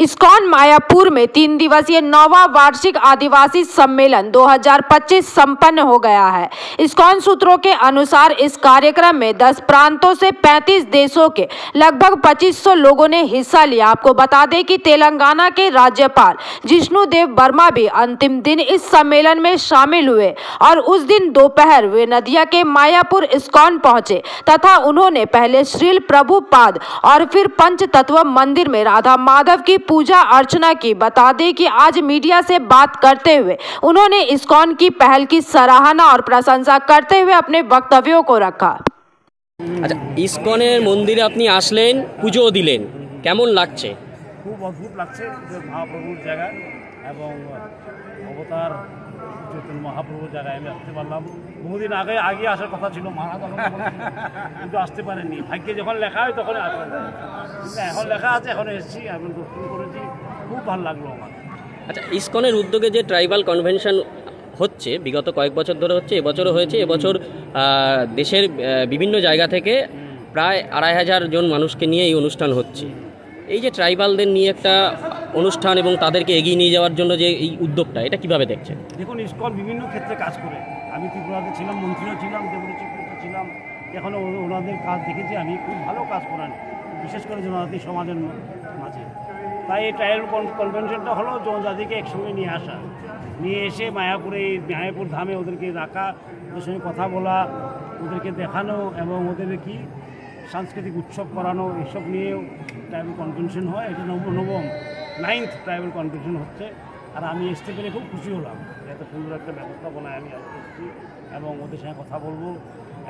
ISKCON Mayapur में 3 दिवसीय 9वां वार्षिक आदिवासी सम्मेलन 2025 संपन्न हो गया है। इस्कॉन सूत्रों के अनुसार इस कार्यक्रम में 10 प्रांतों से 35 देशों के लगभग 2500 लोगों ने हिस्सा लिया। आपको बता दें कि तेलंगाना के राज्यपाल जिष्णुदेव वर्मा भी अंतिम दिन इस सम्मेलन में शामिल हुए और उस दिन दोपहर वे नदिया के मायापुर इस्कॉन पहुंचे तथा उन्होंने पहले श्रील प्रभुपाद और फिर पंच तत्व मंदिर में राधा माधव की पूजा अर्चना की। बता दें कि आज मीडिया से बात करते हुए उन्होंने इस्कॉन की पहल की सराहना और प्रशंसा करते हुए अपने वक्तव्यों को रखा। अच्छा, ইসকনের মন্দিরে আপনি আসলেন, পুজো দিলেন, কেমন লাগছে? খুব অদ্ভুত লাগছে যে মহাপ্রভুর জায়গায় এবং অবতার চৈতন্য মহাপ্রভুর জায়গায় আমি আসতে পারলাম। বহুদিন আগে আসার কথা ছিল কিন্তু আসতে পারেনি। ভাগ্যে যখন লেখা হয় তখন আসা যায়। এখন লেখা আছে, এখন এসেছি, এখন দর্শন করেছি, খুব ভালো লাগলো আমার। আচ্ছা, ইসকনের উদ্যোগে যে ট্রাইবাল কনভেনশন হচ্ছে বিগত কয়েক বছর ধরে হচ্ছে, এবছরও হয়েছে। এবছর দেশের বিভিন্ন জায়গা থেকে প্রায় 2500 জন মানুষকে নিয়ে এই অনুষ্ঠান হচ্ছে। এই যে ট্রাইবালদের নিয়ে একটা অনুষ্ঠান এবং তাদেরকে এগিয়ে নিয়ে যাওয়ার জন্য যে এই উদ্যোগটা, এটা কিভাবে দেখছেন? দেখুন, ইসকন বিভিন্ন ক্ষেত্রে কাজ করে। আমি ত্রিপুরাতে ছিলাম, মন্ত্রীও ছিলাম, দেবরী চিফ ছিলাম। এখন ওনাদের কাজ দেখেছি আমি, খুব ভালো কাজ করেন, বিশেষ করে জনজাতি সমাজের মাঝে। তাই এই ট্রাইবাল কনভেনশনটা হলো জনজাতিকে একসঙ্গে নিয়ে আসা, নিয়ে এসে মায়াপুর ধামে ওদেরকে রাখা, ওদের সঙ্গে কথা বলা, ওদেরকে দেখানো এবং ওদের কি সাংস্কৃতিক উৎসব করানো, এসব নিয়েও ট্রাইবাল কনভেনশন হয়। এটা 9th ট্রাইবাল কনভেনশন হচ্ছে। আর আমি আসতে পেরে খুব খুশি হলাম। এত সুন্দর একটা ব্যবস্থাপনায় আমি এসেছি এবং ওদের সঙ্গে কথা বলবো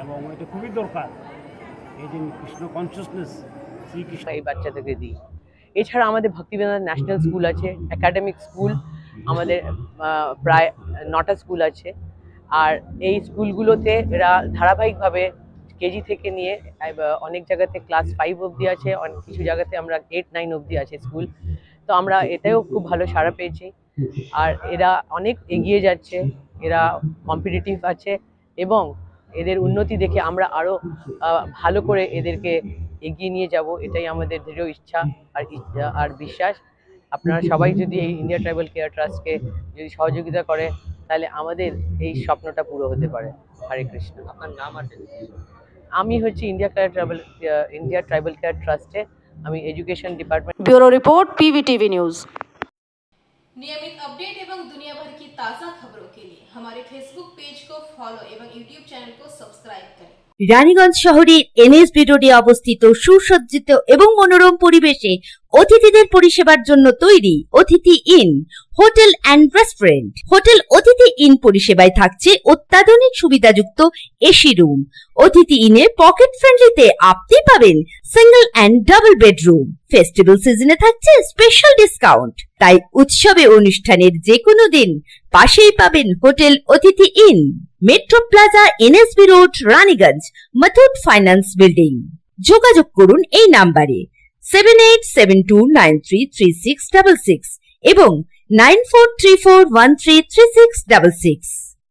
এবং এটা খুবই দরকার। এই যে কৃষ্ণ কনসিয়াসনেস, শ্রীকৃষ্ণ এই বাচ্চাদেরকে দিই। এছাড়া আমাদের ভক্তিবিনোদ ন্যাশনাল স্কুল আছে, একাডেমিক স্কুল আমাদের প্রায় 9টা স্কুল আছে। আর এই স্কুলগুলোতে এরা ধারাবাহিকভাবে কেজি থেকে নিয়ে অনেক জায়গাতে ক্লাস 5 অবধি আছে, অনেক কিছু জায়গাতে আমরা 8-9 অবধি আছে স্কুল। তো আমরা এটাও খুব ভালো সাড়া পেয়েছি। আর এরা অনেক এগিয়ে যাচ্ছে, এরা কম্পিটিটিভ আছে এবং এদের উন্নতি দেখে আমরা আরও ভালো করে এদেরকে এগিয়ে নিয়ে যাব, এটাই আমাদের দৃঢ় ইচ্ছা আর বিশ্বাস। আপনারা সবাই যদি এই ইন্ডিয়া ট্রাইবাল কেয়ার ট্রাস্টকে যদি সহযোগিতা করে তাহলে আমাদের এই স্বপ্নটা পুরো হতে পারে। হরে কৃষ্ণ। আপনার নাম আছে? আমি হচ্ছে ইন্ডিয়া ট্রাইবাল কেয়ার ট্রাস্টে আমি education department. Bureau report PVTV news. नियमित अपडेट एवं दुनिया भर की ताज़ा खबरों के लिए हमारे फेसबुक पेज को फॉलो एवं यूट्यूब चैनल को सब्सक्राइब करें। রানীগঞ্জ শহরের NSB রোডে অবস্থিত সুসজ্জিত এবং মনোরম পরিবেশে অতিথিদের পরিষেবার জন্য তৈরি অতিথি in hotel and restaurant. Hotel অতিথি ইন পরিষেবায় থাকছে অত্যাধুনিক সুবিধাযুক্ত এসি রুম। অতিথি ইনে পকেট ফ্রেন্ডলিতে আপনি পাবেন single and double bedroom. Festival সিজনে থাকছে স্পেশাল ডিসকাউন্ট। তাই উৎসবে অনুষ্ঠানের যে কোনো দিন পাশেই পাবেন হোটেল অতিথি in, metro plaza, NSB road, Raniganj, Muthoot finance building. যোগাযোগ করুন এই নাম্বারে 7872933666 এবং 9434133666।